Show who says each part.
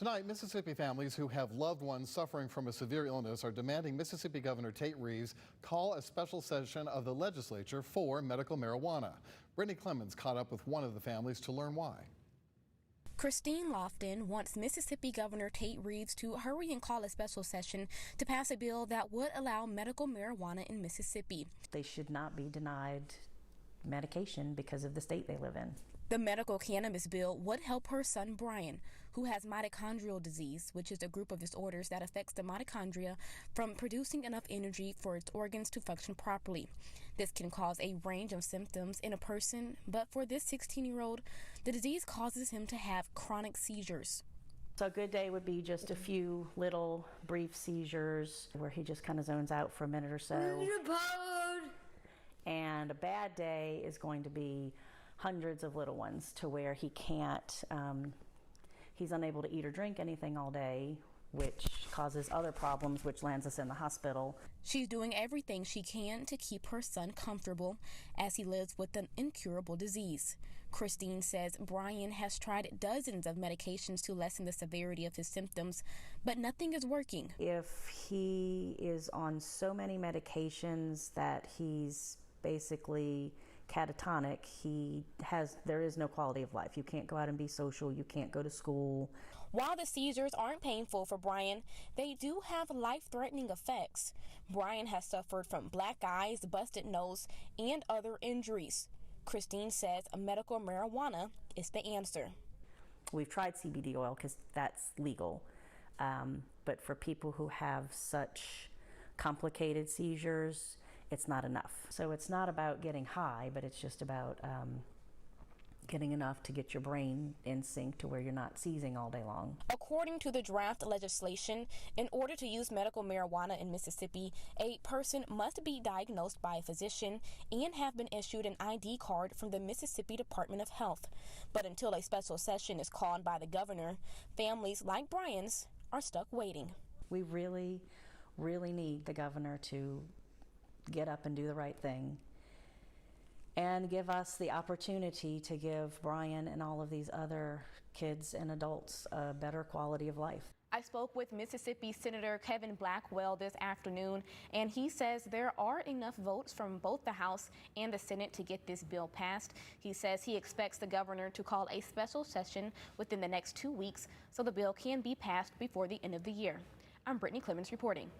Speaker 1: Tonight, Mississippi families who have loved ones suffering from a severe illness are demanding Mississippi Governor Tate Reeves call a special session of the legislature for medical marijuana. Brittany Clemens caught up with one of the families to learn why.
Speaker 2: Christine Lofton wants Mississippi Governor Tate Reeves to hurry and call a special session to pass a bill that would allow medical marijuana in Mississippi.
Speaker 3: They should not be denied medication because of the state they live in.
Speaker 2: The medical cannabis bill would help her son Brian, who has mitochondrial disease, which is a group of disorders that affects the mitochondria from producing enough energy for its organs to function properly. This can cause a range of symptoms in a person, but for this 16-year-old, the disease causes him to have chronic seizures.
Speaker 3: So a good day would be just a few little brief seizures where he just kind of zones out for a minute or so. And a bad day is going to be hundreds of little ones to where he can't, he's unable to eat or drink anything all day, which causes other problems, which lands us in the hospital.
Speaker 2: She's doing everything she can to keep her son comfortable as he lives with an incurable disease. Christine says Brian has tried dozens of medications to lessen the severity of his symptoms, but nothing is working.
Speaker 3: If he is on so many medications that he's basically catatonic, there is no quality of life. You can't go out and be social, you can't go to school.
Speaker 2: While the seizures aren't painful for Brian, they do have life-threatening effects. Brian has suffered from black eyes, busted nose, and other injuries. Christine says medical marijuana is the answer.
Speaker 3: We've tried CBD oil because that's legal, but for people who have such complicated seizures, it's not enough. So it's not about getting high, but it's just about getting enough to get your brain in sync to where you're not seizing all day long.
Speaker 2: According to the draft legislation, in order to use medical marijuana in Mississippi, a person must be diagnosed by a physician and have been issued an ID card from the Mississippi Department of Health. But until a special session is called by the governor, families like Brian's are stuck waiting.
Speaker 3: We really, really need the governor to get up and do the right thing and give us the opportunity to give Brian and all of these other kids and adults a better quality of life.
Speaker 2: I spoke with Mississippi Senator Sen Blackwell this afternoon, and he says there are enough votes from both the House and the Senate to get this bill passed. He says he expects the governor to call a special session within the next 2 weeks so the bill can be passed before the end of the year. I'm Brittany Clemens reporting.